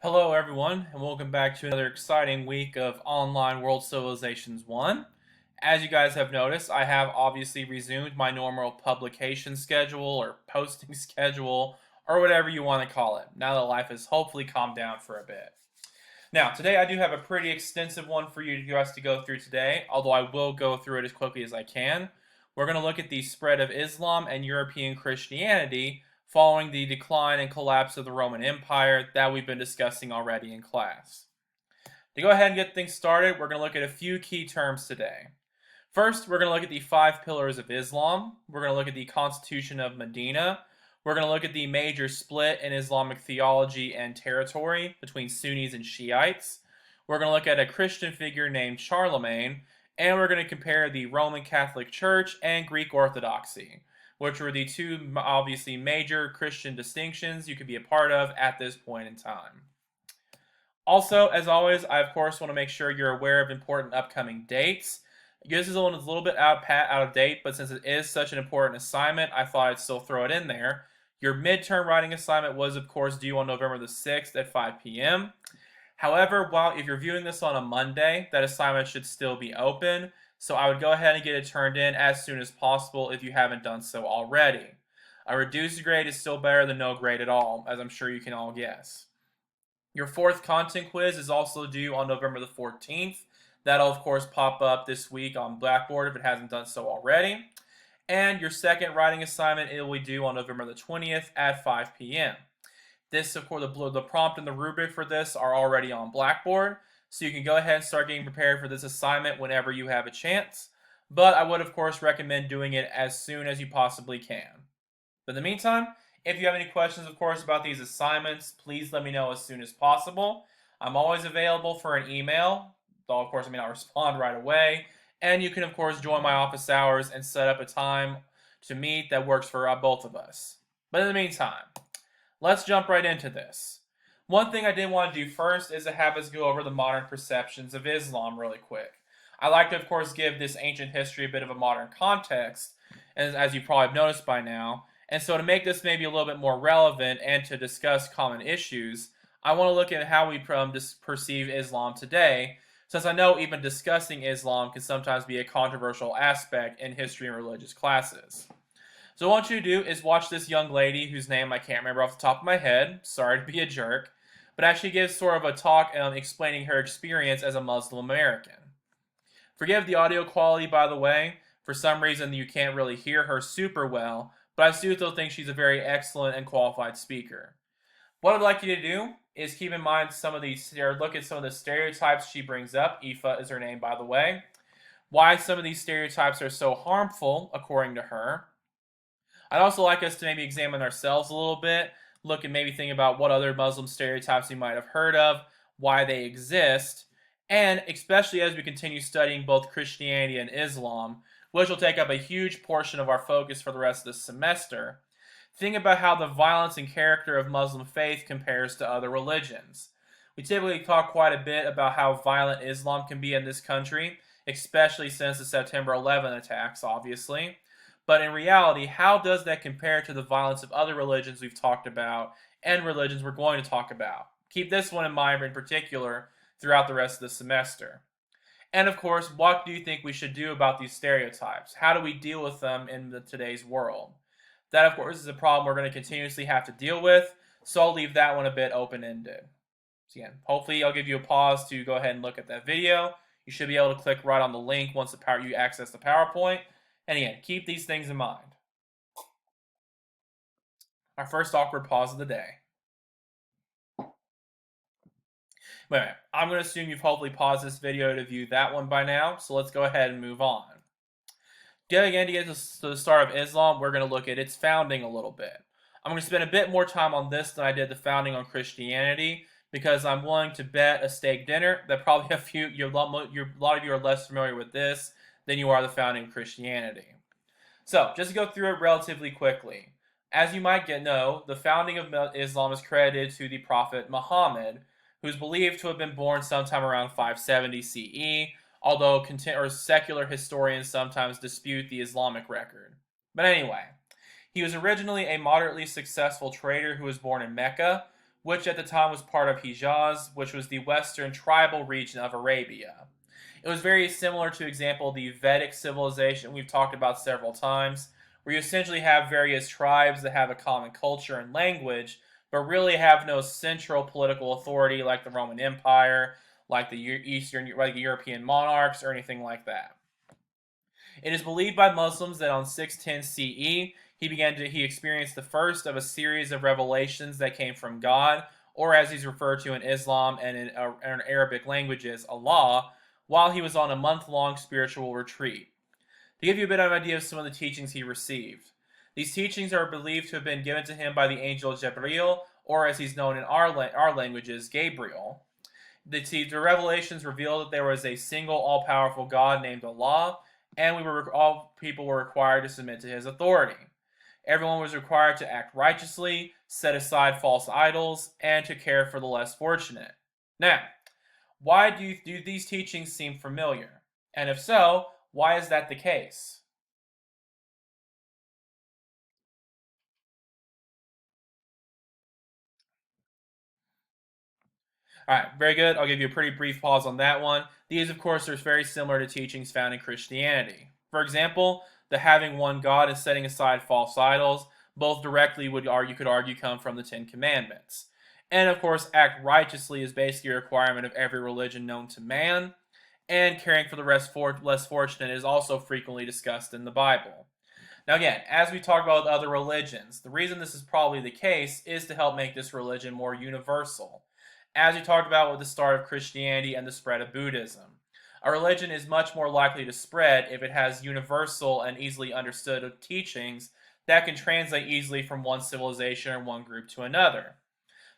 Hello, everyone, and welcome back to another exciting week of Online World Civilizations 1. As you guys have noticed, I have obviously resumed my normal publication schedule or posting schedule or whatever you want to call it, now that life has hopefully calmed down for a bit. Now, today I do have a pretty extensive one for you guys to go through today, although I will go through it as quickly as I can. We're going to look at the spread of Islam and European Christianity following the decline and collapse of the Roman Empire that we've been discussing already in class. To go ahead and get things started, we're going to look at a few key terms today. First, we're going to look at the 5 pillars of Islam. We're going to look at the Constitution of Medina. We're going to look at the major split in Islamic theology and territory between Sunnis and Shiites. We're going to look at a Christian figure named Charlemagne, and we're going to compare the Roman Catholic Church and Greek Orthodoxy, which were the two obviously major Christian distinctions you could be a part of at this point in time. Also, as always, I of course want to make sure you're aware of important upcoming dates. This is one that's a little bit out of date, but since it is such an important assignment, I thought I'd still throw it in there. Your midterm writing assignment was, of course, due on November the 6th at 5 p.m. However, if you're viewing this on a Monday, that assignment should still be open, so I would go ahead and get it turned in as soon as possible if you haven't done so already. A reduced grade is still better than no grade at all, as I'm sure you can all guess. Your 4th content quiz is also due on November the 14th. That'll, of course, pop up this week on Blackboard if it hasn't done so already. And your 2nd writing assignment, it will be due on November the 20th at 5 p.m. This, of course, the prompt and the rubric for this are already on Blackboard, so you can go ahead and start getting prepared for this assignment whenever you have a chance. But I would, of course, recommend doing it as soon as you possibly can. But in the meantime, if you have any questions, of course, about these assignments, please let me know as soon as possible. I'm always available for an email, though, of course, I may not respond right away. And you can, of course, join my office hours and set up a time to meet that works for both of us. But in the meantime, let's jump right into this. One thing I did want to do first is to have us go over the modern perceptions of Islam really quick. I like to, of course, give this ancient history a bit of a modern context, as you probably have noticed by now. And so to make this maybe a little bit more relevant and to discuss common issues, I want to look at how we perceive Islam today, since I know even discussing Islam can sometimes be a controversial aspect in history and religious classes. So what I want you to do is watch this young lady whose name I can't remember off the top of my head, sorry to be a jerk, but actually gives sort of a talk explaining her experience as a Muslim American. Forgive the audio quality, by the way. For some reason, you can't really hear her super well, but I still think she's a very excellent and qualified speaker. What I'd like you to do is keep in mind look at some of the stereotypes she brings up. Aoife is her name, by the way. Why some of these stereotypes are so harmful, according to her. I'd also like us to maybe examine ourselves a little bit, look and maybe think about what other Muslim stereotypes we might have heard of, why they exist, and especially as we continue studying both Christianity and Islam, which will take up a huge portion of our focus for the rest of the semester, think about how the violence and character of Muslim faith compares to other religions. We typically talk quite a bit about how violent Islam can be in this country, especially since the September 11 attacks, obviously. But in reality, how does that compare to the violence of other religions we've talked about and religions we're going to talk about? Keep this one in mind in particular throughout the rest of the semester. And of course, what do you think we should do about these stereotypes? How do we deal with them in today's world? That, of course, is a problem we're going to continuously have to deal with, so I'll leave that one a bit open-ended. So again, hopefully I'll give you a pause to go ahead and look at that video. You should be able to click right on the link once you access the PowerPoint. And again, keep these things in mind. Our first awkward pause of the day. Wait a minute. I'm going to assume you've hopefully paused this video to view that one by now, so let's go ahead and move on. Again, to get to the start of Islam, we're going to look at its founding a little bit. I'm going to spend a bit more time on this than I did the founding on Christianity, because I'm willing to bet a steak dinner that probably a lot of you are less familiar with this than you are the founding of Christianity. So, just to go through it relatively quickly. As you might know, the founding of Islam is credited to the Prophet Muhammad, who is believed to have been born sometime around 570 CE, although secular historians sometimes dispute the Islamic record. But anyway, he was originally a moderately successful trader who was born in Mecca, which at the time was part of Hijaz, which was the western tribal region of Arabia. It was very similar to, example, the Vedic civilization we've talked about several times, where you essentially have various tribes that have a common culture and language, but really have no central political authority like the Roman Empire, like the European monarchs, or anything like that. It is believed by Muslims that on 610 CE, he experienced the first of a series of revelations that came from God, or as he's referred to in Islam and in Arabic languages, Allah, while he was on a month-long spiritual retreat. To give you a bit of an idea of some of the teachings he received. These teachings are believed to have been given to him by the angel Jibreel, or as he's known in our languages, Gabriel. The revelations revealed that there was a single all-powerful God named Allah, and all people were required to submit to his authority. Everyone was required to act righteously, set aside false idols, and to care for the less fortunate. Now, why do these teachings seem familiar? And if so, why is that the case? Alright, very good. I'll give you a pretty brief pause on that one. These, of course, are very similar to teachings found in Christianity. For example, the having one God and setting aside false idols, both directly you could argue come from the Ten Commandments. And of course, act righteously is basically a requirement of every religion known to man, and caring for the less fortunate is also frequently discussed in the Bible. Now again, as we talk about other religions, the reason this is probably the case is to help make this religion more universal. As we talked about with the start of Christianity and the spread of Buddhism, a religion is much more likely to spread if it has universal and easily understood teachings that can translate easily from one civilization or one group to another.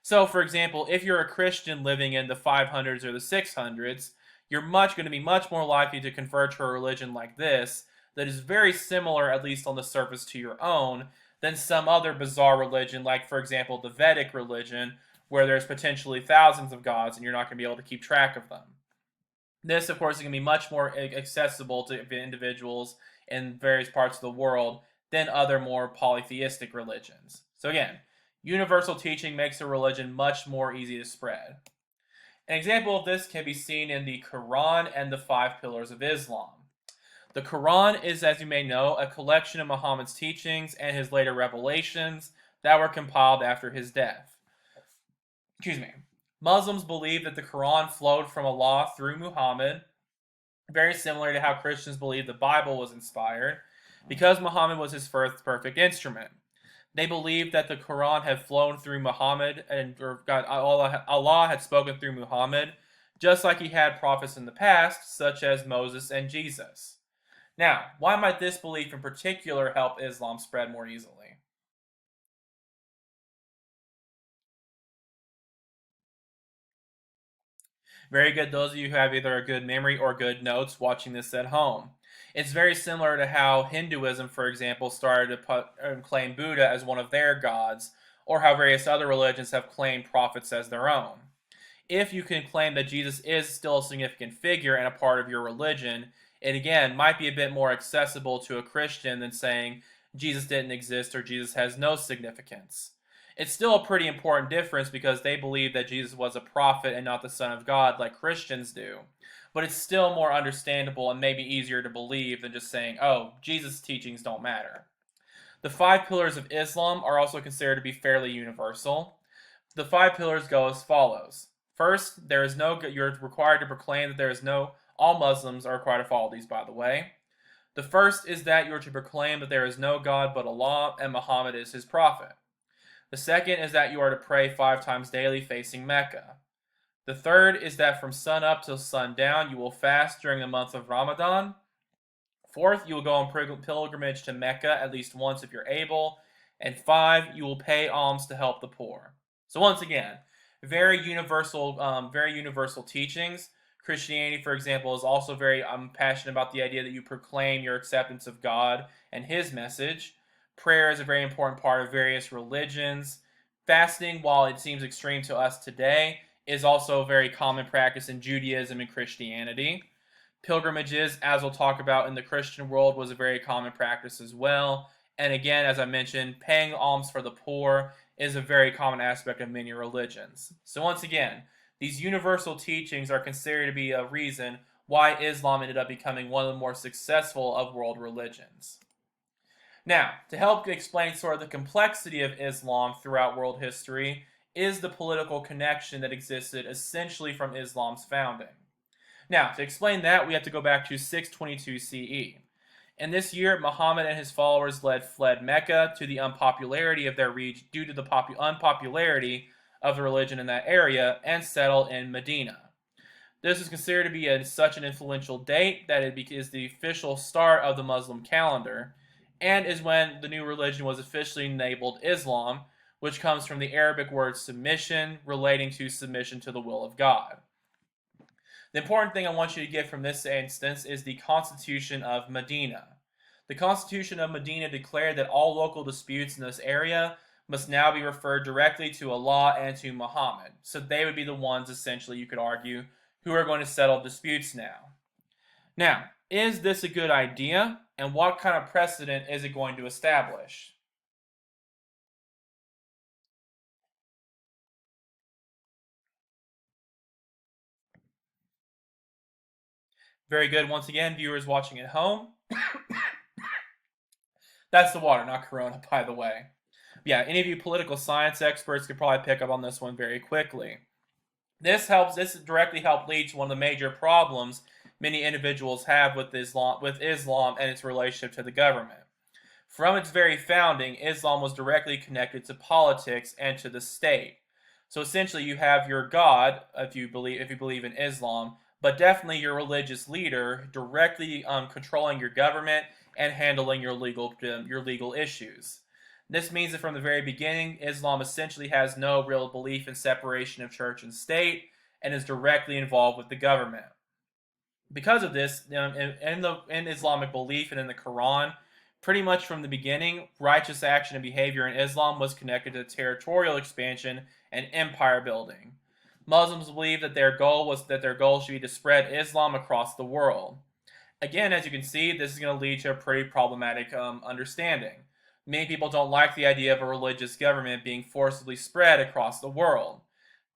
So, for example, if you're a Christian living in the 500s or the 600s, you're going to be much more likely to convert to a religion like this that is very similar, at least on the surface, to your own, than some other bizarre religion, like, for example, the Vedic religion, where there's potentially thousands of gods and you're not going to be able to keep track of them. This, of course, is going to be much more accessible to individuals in various parts of the world than other more polytheistic religions. So again, universal teaching makes a religion much more easy to spread. An example of this can be seen in the Quran and the 5 pillars of Islam. The Quran is, as you may know, a collection of Muhammad's teachings and his later revelations that were compiled after his death. Muslims believe that the Quran flowed from Allah through Muhammad, very similar to how Christians believe the Bible was inspired, because Muhammad was his first perfect instrument. They believed that the Quran had flown through Muhammad, Allah had spoken through Muhammad, just like he had prophets in the past, such as Moses and Jesus. Now, why might this belief in particular help Islam spread more easily? Very good, those of you who have either a good memory or good notes watching this at home. It's very similar to how Hinduism, for example, started to claim Buddha as one of their gods, or how various other religions have claimed prophets as their own. If you can claim that Jesus is still a significant figure and a part of your religion, it again might be a bit more accessible to a Christian than saying Jesus didn't exist or Jesus has no significance. It's still a pretty important difference because they believe that Jesus was a prophet and not the Son of God like Christians do. But it's still more understandable and maybe easier to believe than just saying, oh, Jesus' teachings don't matter. The 5 pillars of Islam are also considered to be fairly universal. The 5 pillars go as follows. First, you're required to proclaim that there is no, all Muslims are required to follow these, by the way. The first is that you are to proclaim that there is no God but Allah and Muhammad is his prophet. The second is that you are to pray 5 times daily facing Mecca. The third is that from sun up till sundown you will fast during the month of Ramadan. Fourth, you will go on pilgrimage to Mecca at least once if you're able. And 5, you will pay alms to help the poor. So once again, very universal teachings. Christianity, for example, is also very passionate about the idea that you proclaim your acceptance of God and his message. Prayer is a very important part of various religions. Fasting, while it seems extreme to us today, is also a very common practice in Judaism and Christianity. Pilgrimages, as we'll talk about in the Christian world, was a very common practice as well. And again, as I mentioned, paying alms for the poor is a very common aspect of many religions. So once again, these universal teachings are considered to be a reason why Islam ended up becoming one of the more successful of world religions. Now, to help explain sort of the complexity of Islam throughout world history is the political connection that existed essentially from Islam's founding. Now, to explain that, we have to go back to 622 CE. In this year, Muhammad and his followers fled Mecca to the unpopularity of their region due to the unpopularity of the religion in that area and settled in Medina. This is considered to be such an influential date that it is the official start of the Muslim calendar, and is when the new religion was officially labeled Islam, which comes from the Arabic word submission, relating to submission to the will of God. The important thing I want you to get from this instance is the Constitution of Medina. The Constitution of Medina declared that all local disputes in this area must now be referred directly to Allah and to Muhammad. So they would be the ones, essentially, you could argue, who are going to settle disputes now. Now, is this a good idea? And what kind of precedent is it going to establish? Very good. Once again, viewers watching at home. That's the water, not Corona, by the way. Yeah, any of you political science experts could probably pick up on this one very quickly. This directly helped lead to one of the major problems many individuals have with Islam and its relationship to the government. From its very founding, Islam was directly connected to politics and to the state. So essentially, you have your God, if you believe in Islam, but definitely your religious leader directly controlling your government and handling your legal issues. This means that from the very beginning, Islam essentially has no real belief in separation of church and state and is directly involved with the government. Because of this, in Islamic belief and in the Quran, pretty much from the beginning, righteous action and behavior in Islam was connected to territorial expansion and empire building. Muslims believe that their goal should be to spread Islam across the world. Again, as you can see, this is going to lead to a pretty problematic understanding. Many people don't like the idea of a religious government being forcibly spread across the world.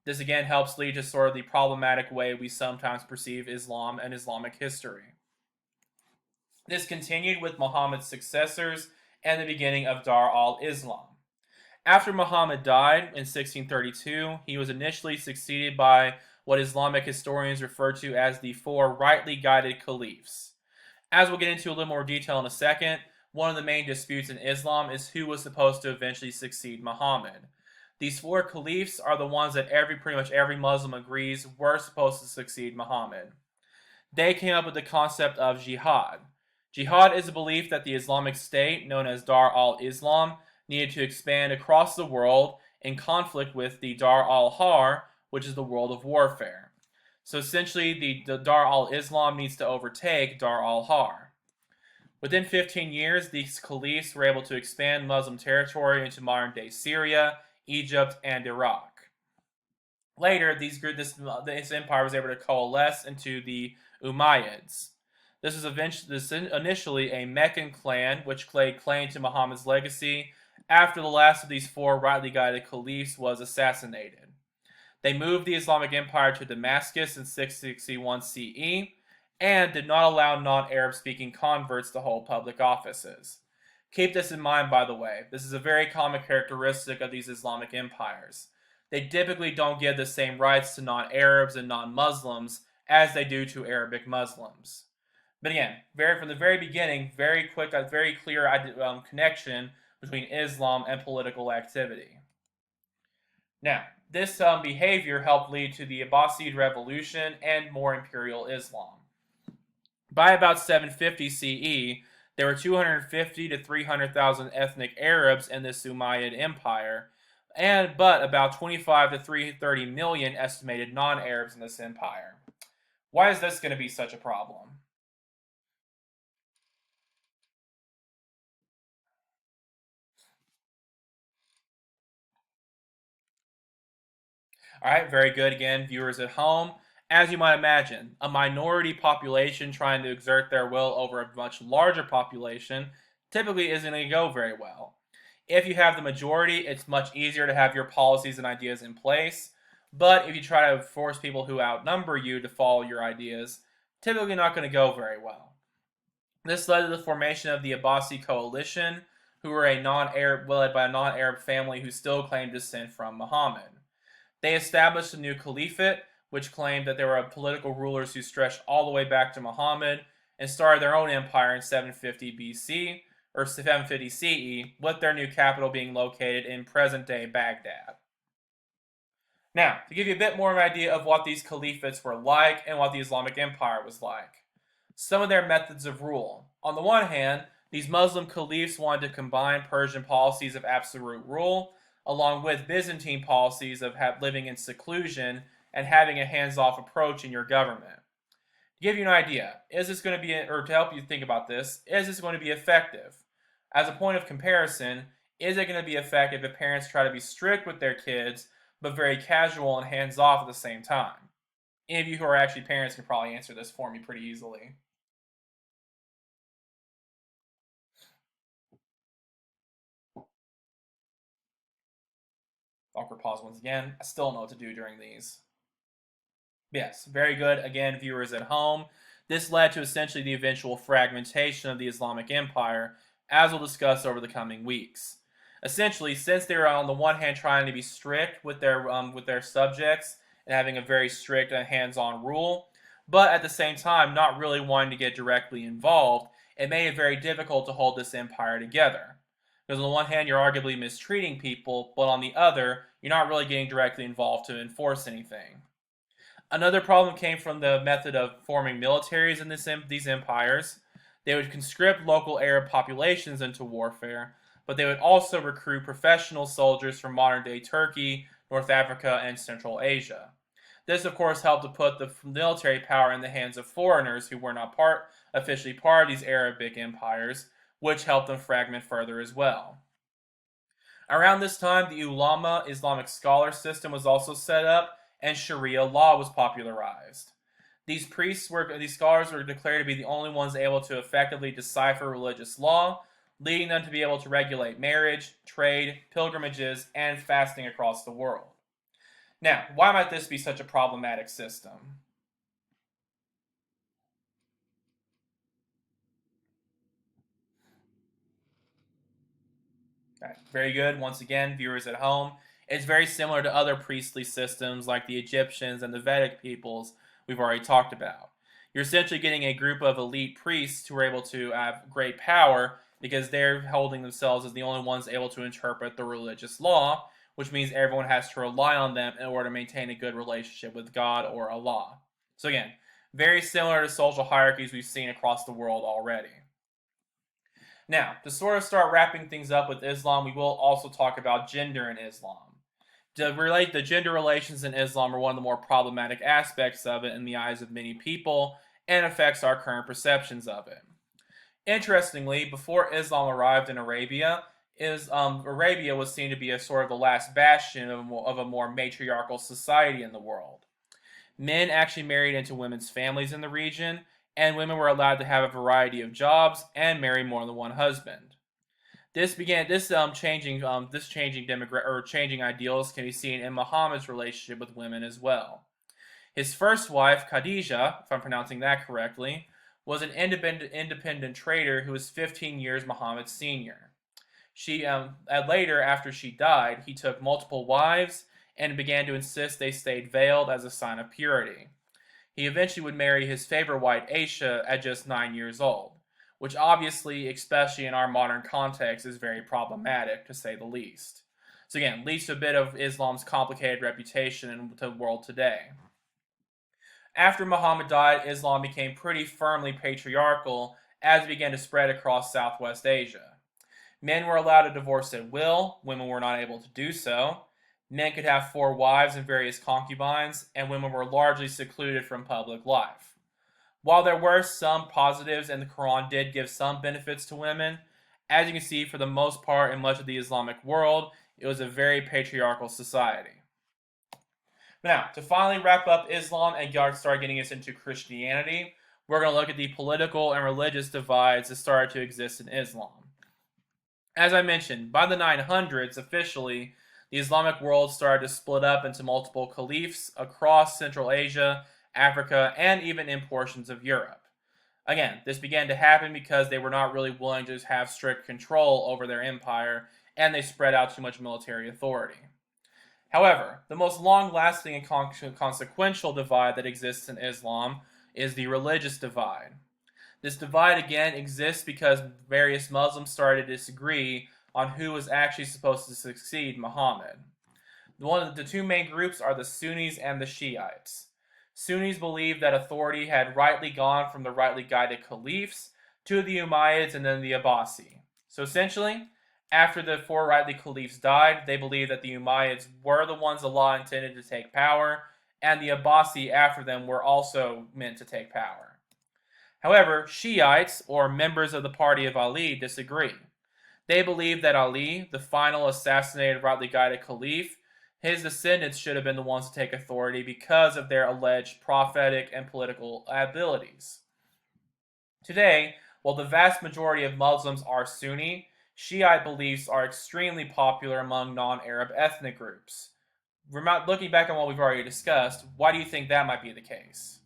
This again helps lead to sort of the problematic way we sometimes perceive Islam and Islamic history. This continued with Muhammad's successors and the beginning of Dar al-Islam. After Muhammad died in 1632, he was initially succeeded by what Islamic historians refer to as the four rightly guided caliphs. As we'll get into a little more detail in a second, one of the main disputes in Islam is who was supposed to eventually succeed Muhammad. These four caliphs are the ones that pretty much every Muslim agrees were supposed to succeed Muhammad. They came up with the concept of jihad. Jihad is a belief that the Islamic State, known as Dar al-Islam, needed to expand across the world in conflict with the Dar al-Har, which is the world of warfare. So essentially, the Dar al-Islam needs to overtake Dar al-Har. Within 15 years, these caliphs were able to expand Muslim territory into modern-day Syria, Egypt, and Iraq. Later, this empire was able to coalesce into the Umayyads. This was initially a Meccan clan which laid claim to Muhammad's legacy after the last of these four rightly guided caliphs was assassinated. They moved the Islamic Empire to Damascus in 661 CE and did not allow non-Arab speaking converts to hold public offices. Keep this in mind, by the way. This is a very common characteristic of these Islamic empires. They typically don't give the same rights to non-Arabs and non-Muslims as they do to Arabic Muslims. But again, from the very beginning, very clear connection between Islam and political activity. Now, this behavior helped lead to the Abbasid Revolution and more imperial Islam. By about 750 CE, there were 250 to 300,000 ethnic Arabs in this Umayyad Empire, but about 25 to 330 million estimated non-Arabs in this empire. Why is this going to be such a problem? Alright, very good again, viewers at home. As you might imagine, a minority population trying to exert their will over a much larger population typically isn't going to go very well. If you have the majority, it's much easier to have your policies and ideas in place. But if you try to force people who outnumber you to follow your ideas, typically not going to go very well. This led to the formation of the Abbasi coalition, who were led by a non-Arab family who still claimed descent from Muhammad. They established a new caliphate, which claimed that there were political rulers who stretched all the way back to Muhammad, and started their own empire in 750 BC, or 750 CE, with their new capital being located in present-day Baghdad. Now, to give you a bit more of an idea of what these caliphates were like and what the Islamic Empire was like. Some of their methods of rule. On the one hand, these Muslim caliphs wanted to combine Persian policies of absolute rule along with Byzantine policies of living in seclusion and having a hands-off approach in your government. To give you an idea, is this going to be, or to help you think about this, is this going to be effective? As a point of comparison, is it going to be effective if parents try to be strict with their kids but very casual and hands-off at the same time? Any of you who are actually parents can probably answer this for me pretty easily. Awkward pause once again. I still don't know what to do during these. Yes, very good. Again, viewers at home, this led to essentially the eventual fragmentation of the Islamic Empire, as we'll discuss over the coming weeks. Essentially, since they were on the one hand trying to be strict with their subjects and having a very strict and hands-on rule, but at the same time not really wanting to get directly involved, it made it very difficult to hold this empire together. Because on the one hand, you're arguably mistreating people, but on the other, you're not really getting directly involved to enforce anything. Another problem came from the method of forming militaries in these empires. They would conscript local Arab populations into warfare, but they would also recruit professional soldiers from modern-day Turkey, North Africa, and Central Asia. This, of course, helped to put the military power in the hands of foreigners who were not officially part of these Arabic empires, which helped them fragment further as well. Around this time, the ulama, Islamic scholar system, was also set up, and Sharia law was popularized. These scholars were declared to be the only ones able to effectively decipher religious law, leading them to be able to regulate marriage, trade, pilgrimages, and fasting across the world. Now, why might this be such a problematic system? Okay, very good. Once again, viewers at home, it's very similar to other priestly systems like the Egyptians and the Vedic peoples we've already talked about. You're essentially getting a group of elite priests who are able to have great power because they're holding themselves as the only ones able to interpret the religious law, which means everyone has to rely on them in order to maintain a good relationship with God or Allah. So again, very similar to social hierarchies we've seen across the world already. Now, to sort of start wrapping things up with Islam, we will also talk about gender in Islam. The gender relations in Islam are one of the more problematic aspects of it in the eyes of many people and affects our current perceptions of it. Interestingly, before Islam arrived in Arabia, Arabia was seen to be a sort of the last bastion of a more matriarchal society in the world. Men actually married into women's families in the region, and women were allowed to have a variety of jobs and marry more than one husband. Changing ideals can be seen in Muhammad's relationship with women as well. His first wife, Khadija, if I'm pronouncing that correctly, was an independent trader who was 15 years Muhammad's senior. Later, after she died, he took multiple wives and began to insist they stayed veiled as a sign of purity. He eventually would marry his favorite wife, Aisha, at just 9 years old, which obviously, especially in our modern context, is very problematic, to say the least. So again, leads to a bit of Islam's complicated reputation in the world today. After Muhammad died, Islam became pretty firmly patriarchal as it began to spread across Southwest Asia. Men were allowed to divorce at will, women were not able to do so. Men could have 4 wives and various concubines, and women were largely secluded from public life. While there were some positives and the Quran did give some benefits to women, as you can see, for the most part in much of the Islamic world, it was a very patriarchal society. Now, to finally wrap up Islam and start getting us into Christianity, we're going to look at the political and religious divides that started to exist in Islam. As I mentioned, by the 900s, officially, the Islamic world started to split up into multiple caliphs across Central Asia, Africa, and even in portions of Europe. Again, this began to happen because they were not really willing to have strict control over their empire, and they spread out too much military authority. However, the most long lasting and consequential divide that exists in Islam is the religious divide. This divide again exists because various Muslims started to disagree on who was actually supposed to succeed Muhammad. One of the two main groups are the Sunnis and the Shiites. Sunnis believe that authority had rightly gone from the rightly guided caliphs to the Umayyads and then the Abbasi. So essentially, after the four rightly caliphs died, they believed that the Umayyads were the ones Allah intended to take power, and the Abbasi after them were also meant to take power. However, Shiites, or members of the party of Ali, disagree. They believe that Ali, the final assassinated rightly guided caliph, his descendants should have been the ones to take authority because of their alleged prophetic and political abilities. Today, while the vast majority of Muslims are Sunni, Shiite beliefs are extremely popular among non-Arab ethnic groups. Looking back on what we've already discussed, why do you think that might be the case?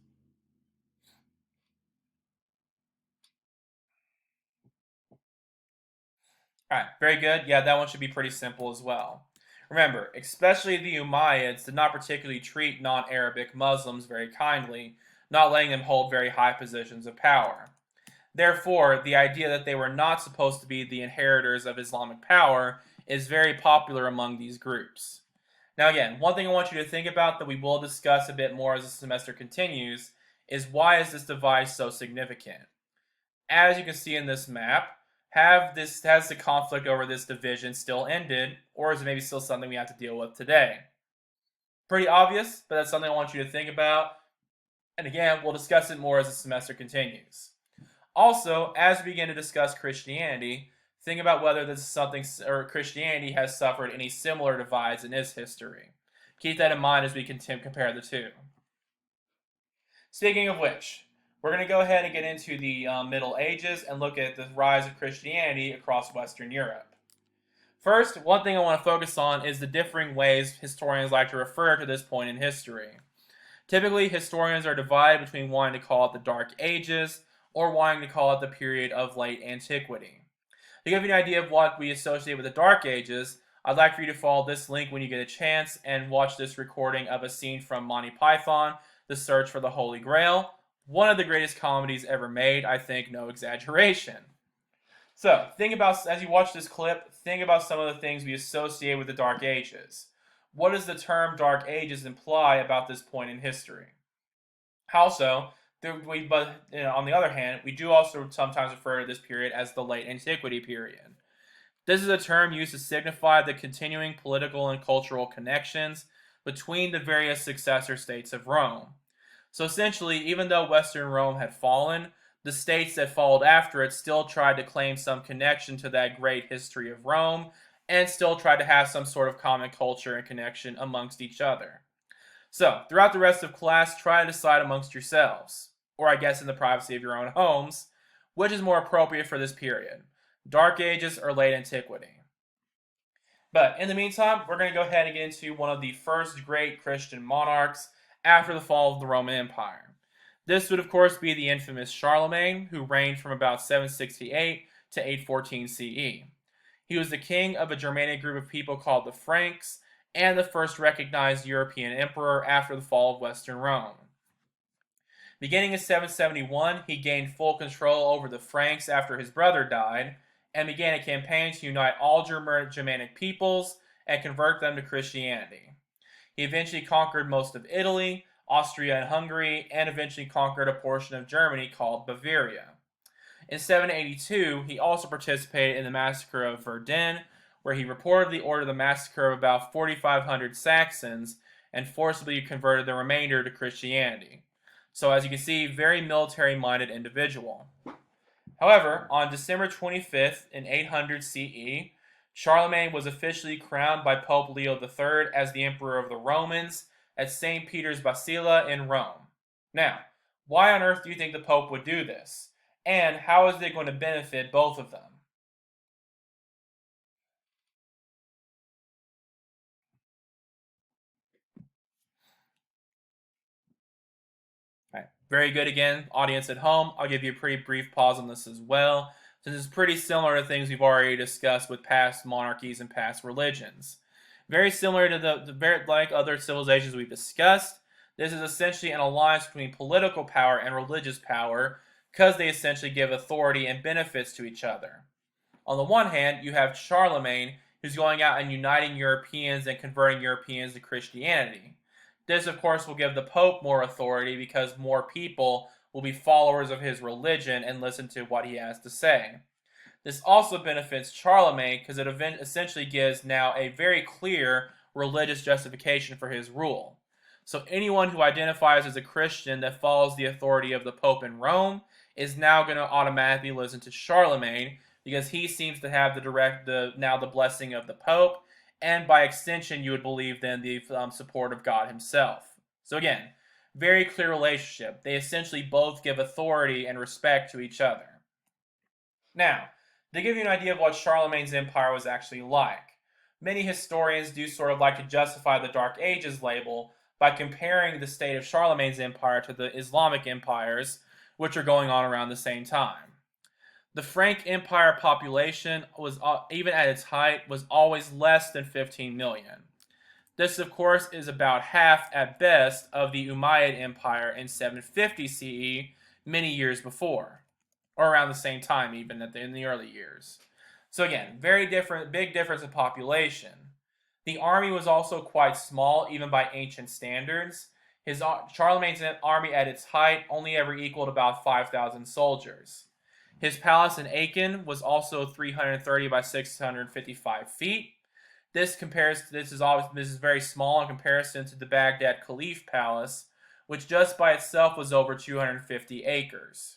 Alright, very good. Yeah, that one should be pretty simple as well. Remember, especially the Umayyads did not particularly treat non-Arabic Muslims very kindly, not letting them hold very high positions of power. Therefore, the idea that they were not supposed to be the inheritors of Islamic power is very popular among these groups. Now again, one thing I want you to think about that we will discuss a bit more as the semester continues is why is this divide so significant? As you can see in this map, has the conflict over this division still ended, or is it maybe still something we have to deal with today? Pretty obvious, but that's something I want you to think about. And again, we'll discuss it more as the semester continues. Also, as we begin to discuss Christianity, think about whether this is something or Christianity has suffered any similar divides in its history. Keep that in mind as we compare the two. Speaking of which, we're going to go ahead and get into the Middle Ages and look at the rise of Christianity across Western Europe. First, one thing I want to focus on is the differing ways historians like to refer to this point in history. Typically, historians are divided between wanting to call it the Dark Ages or wanting to call it the period of late antiquity. To give you an idea of what we associate with the Dark Ages, I'd like for you to follow this link when you get a chance and watch this recording of a scene from Monty Python, The Search for the Holy Grail, one of the greatest comedies ever made, I think, no exaggeration. So, as you watch this clip, think about some of the things we associate with the Dark Ages. What does the term Dark Ages imply about this point in history? Also, on the other hand, we do also sometimes refer to this period as the Late Antiquity period. This is a term used to signify the continuing political and cultural connections between the various successor states of Rome. So essentially, even though Western Rome had fallen, the states that followed after it still tried to claim some connection to that great history of Rome and still tried to have some sort of common culture and connection amongst each other. So, throughout the rest of class, try to decide amongst yourselves, or I guess in the privacy of your own homes, which is more appropriate for this period, Dark Ages or Late Antiquity. But in the meantime, we're going to go ahead and get into one of the first great Christian monarchs after the fall of the Roman Empire. This would, of course, be the infamous Charlemagne, who reigned from about 768 to 814 CE. He was the king of a Germanic group of people called the Franks, and the first recognized European emperor after the fall of Western Rome. Beginning in 771, he gained full control over the Franks after his brother died, and began a campaign to unite all Germanic peoples and convert them to Christianity. He eventually conquered most of Italy, Austria and Hungary, and eventually conquered a portion of Germany called Bavaria. In 782, he also participated in the massacre of Verdun, where he reportedly ordered the massacre of about 4,500 Saxons and forcibly converted the remainder to Christianity. So as you can see, very military-minded individual. However, on December 25th in 800 CE, Charlemagne was officially crowned by Pope Leo III as the Emperor of the Romans at St. Peter's Basilica in Rome. Now, why on earth do you think the Pope would do this? And how is it going to benefit both of them? Right. Very good again, audience at home. I'll give you a pretty brief pause on this as well, since it's pretty similar to things we've already discussed with past monarchies and past religions. Very similar to like other civilizations we've discussed, this is essentially an alliance between political power and religious power because they essentially give authority and benefits to each other. On the one hand, you have Charlemagne, who's going out and uniting Europeans and converting Europeans to Christianity. This, of course, will give the Pope more authority because more people will be followers of his religion and listen to what he has to say. This also benefits Charlemagne because it essentially gives now a very clear religious justification for his rule. So anyone who identifies as a Christian that follows the authority of the Pope in Rome is now going to automatically listen to Charlemagne because he seems to have the blessing of the Pope, and by extension, you would believe then the support of God himself. So again, very clear relationship. They essentially both give authority and respect to each other. Now, to give you an idea of what Charlemagne's empire was actually like, many historians do sort of like to justify the Dark Ages label by comparing the state of Charlemagne's empire to the Islamic empires, which are going on around the same time. The Frank Empire population was, even at its height, was always less than 15 million. This, of course, is about half, at best, of the Umayyad Empire in 750 CE, many years before, or around the same time, even in the early years. So again, big difference in population. The army was also quite small, even by ancient standards. Charlemagne's army at its height only ever equaled about 5,000 soldiers. His palace in Aachen was also 330 by 655 feet. This is very small in comparison to the Baghdad Caliph Palace, which just by itself was over 250 acres.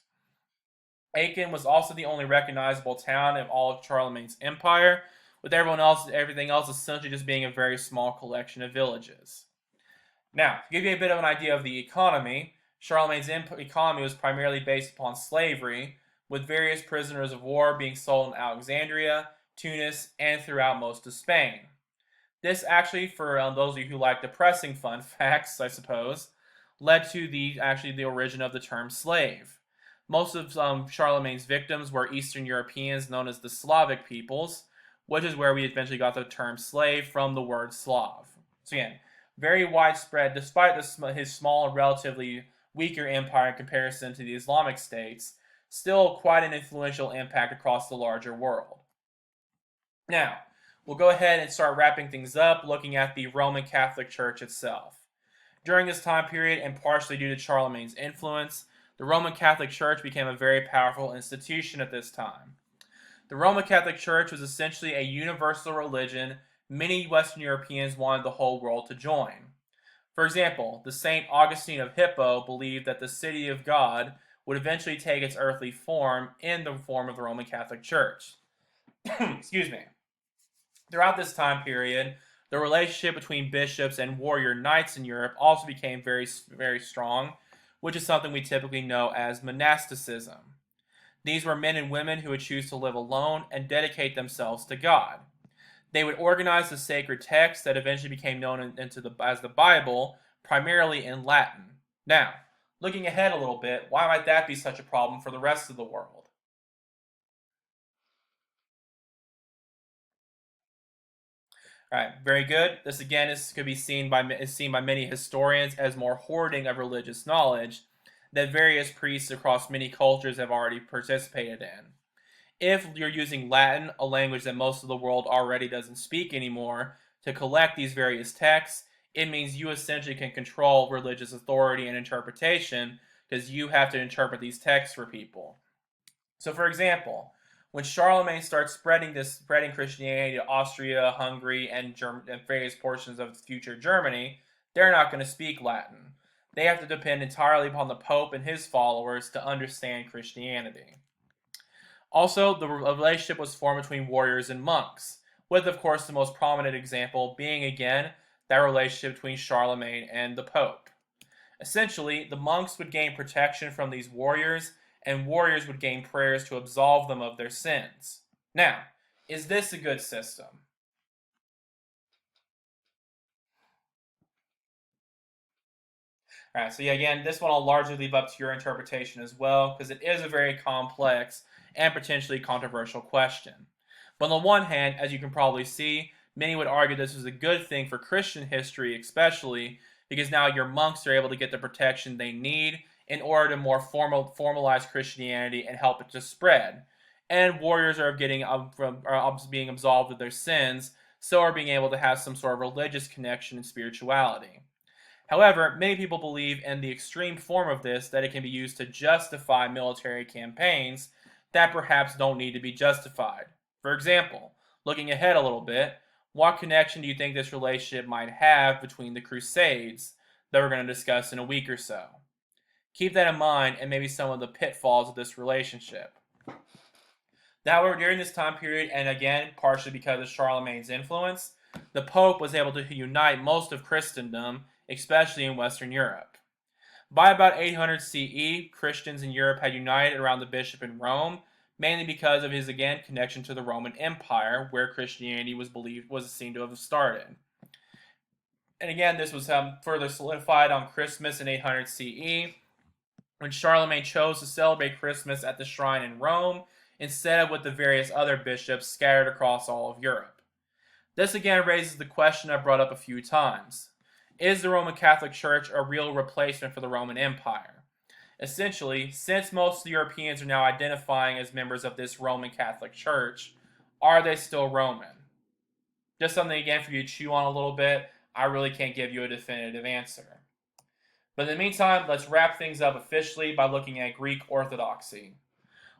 Aachen was also the only recognizable town of all of Charlemagne's empire, with everything else essentially just being a very small collection of villages. Now, to give you a bit of an idea of the economy, Charlemagne's economy was primarily based upon slavery, with various prisoners of war being sold in Alexandria, Tunis, and throughout most of Spain. This actually, for those of you who like depressing fun facts, I suppose, led to the origin of the term slave. Most of Charlemagne's victims were Eastern Europeans known as the Slavic peoples, which is where we eventually got the term slave from the word Slav. So again, very widespread, despite his small and relatively weaker empire in comparison to the Islamic states, still quite an influential impact across the larger world. Now, we'll go ahead and start wrapping things up, looking at the Roman Catholic Church itself. During this time period, and partially due to Charlemagne's influence, the Roman Catholic Church became a very powerful institution at this time. The Roman Catholic Church was essentially a universal religion many Western Europeans wanted the whole world to join. For example, the Saint Augustine of Hippo believed that the city of God would eventually take its earthly form in the form of the Roman Catholic Church. Excuse me. Throughout this time period, the relationship between bishops and warrior knights in Europe also became very, very strong, which is something we typically know as monasticism. These were men and women who would choose to live alone and dedicate themselves to God. They would organize the sacred texts that eventually became known as the Bible, primarily in Latin. Now, looking ahead a little bit, why might that be such a problem for the rest of the world? All right, very good. This again is seen by many historians as more hoarding of religious knowledge that various priests across many cultures have already participated in. If you're using Latin, a language that most of the world already doesn't speak anymore, to collect these various texts, it means you essentially can control religious authority and interpretation because you have to interpret these texts for people. So, for example, when Charlemagne starts spreading Christianity to Austria, Hungary, and various portions of future Germany, they're not going to speak Latin. They have to depend entirely upon the Pope and his followers to understand Christianity. Also, the relationship was formed between warriors and monks, with, of course, the most prominent example being, again, that relationship between Charlemagne and the Pope. Essentially, the monks would gain protection from these warriors, and warriors would gain prayers to absolve them of their sins. Now, is this a good system? All right, so yeah, again, this one I'll largely leave up to your interpretation as well, because it is a very complex and potentially controversial question. But on the one hand, as you can probably see, many would argue this is a good thing for Christian history, especially because now your monks are able to get the protection they need in order to more formalize Christianity and help it to spread. And warriors are getting being absolved of their sins, so are being able to have some sort of religious connection and spirituality. However, many people believe in the extreme form of this that it can be used to justify military campaigns that perhaps don't need to be justified. For example, looking ahead a little bit, what connection do you think this relationship might have between the Crusades that we're going to discuss in a week or so? Keep that in mind and maybe some of the pitfalls of this relationship. However, during this time period, and again, partially because of Charlemagne's influence, the Pope was able to unite most of Christendom, especially in Western Europe. By about 800 CE, Christians in Europe had united around the bishop in Rome, mainly because of his, again, connection to the Roman Empire, where Christianity was seen to have started. And again, this was further solidified on Christmas in 800 CE, when Charlemagne chose to celebrate Christmas at the shrine in Rome, instead of with the various other bishops scattered across all of Europe. This again raises the question I've brought up a few times. Is the Roman Catholic Church a real replacement for the Roman Empire? Essentially, since most of the Europeans are now identifying as members of this Roman Catholic Church, are they still Roman? Just something again for you to chew on a little bit. I really can't give you a definitive answer. But in the meantime, let's wrap things up officially by looking at Greek Orthodoxy.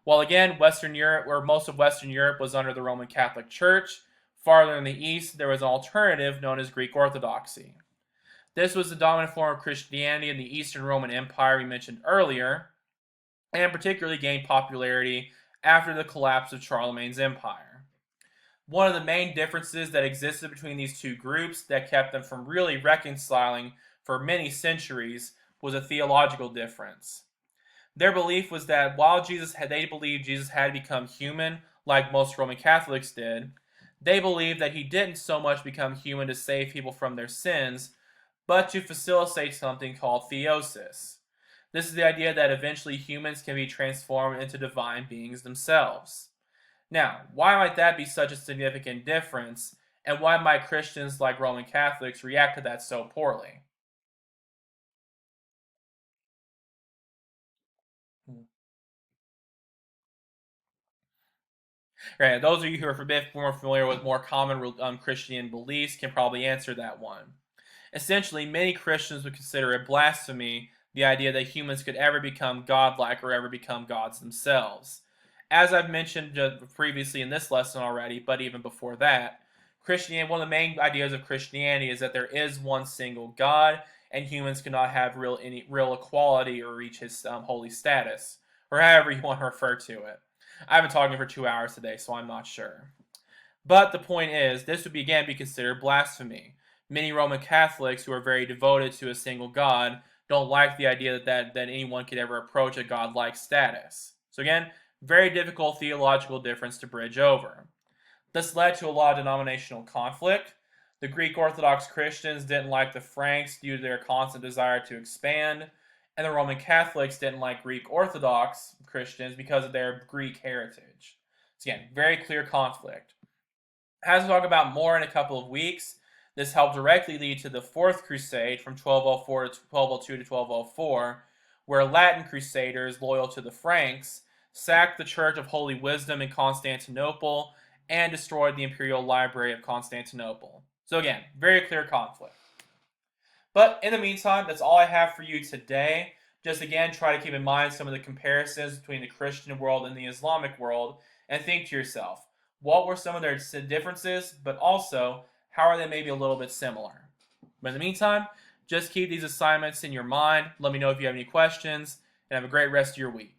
While again, Western Europe, or most of Western Europe, was under the Roman Catholic Church, farther in the east, there was an alternative known as Greek Orthodoxy. This was the dominant form of Christianity in the Eastern Roman Empire we mentioned earlier, and particularly gained popularity after the collapse of Charlemagne's empire. One of the main differences that existed between these two groups that kept them from really reconciling for many centuries was a theological difference. Their belief was that while they believed Jesus had become human, like most Roman Catholics did, they believed that he didn't so much become human to save people from their sins, but to facilitate something called theosis. This is the idea that eventually humans can be transformed into divine beings themselves. Now, why might that be such a significant difference, and why might Christians like Roman Catholics react to that so poorly? Right, those of you who are a bit more familiar with more common Christian beliefs can probably answer that one. Essentially, many Christians would consider it blasphemy the idea that humans could ever become godlike or ever become gods themselves. As I've mentioned previously in this lesson already, but even before that, one of the main ideas of Christianity is that there is one single God, and humans cannot have any real equality or reach his holy status, or however you want to refer to it. I've been talking for 2 hours today, so I'm not sure. But the point is, this would again be considered blasphemy. Many Roman Catholics who are very devoted to a single God don't like the idea that anyone could ever approach a godlike status. So again, very difficult theological difference to bridge over. This led to a lot of denominational conflict. The Greek Orthodox Christians didn't like the Franks due to their constant desire to expand, and the Roman Catholics didn't like Greek Orthodox Christians because of their Greek heritage. So again, very clear conflict. As we'll talk about more in a couple of weeks, this helped directly lead to the Fourth Crusade from 1204 to 1202 to 1204, where Latin crusaders loyal to the Franks sacked the Church of Holy Wisdom in Constantinople and destroyed the Imperial Library of Constantinople. So again, very clear conflict. But in the meantime, that's all I have for you today. Just again, try to keep in mind some of the comparisons between the Christian world and the Islamic world, and think to yourself, what were some of their differences, but also, how are they maybe a little bit similar? But in the meantime, just keep these assignments in your mind. Let me know if you have any questions, and have a great rest of your week.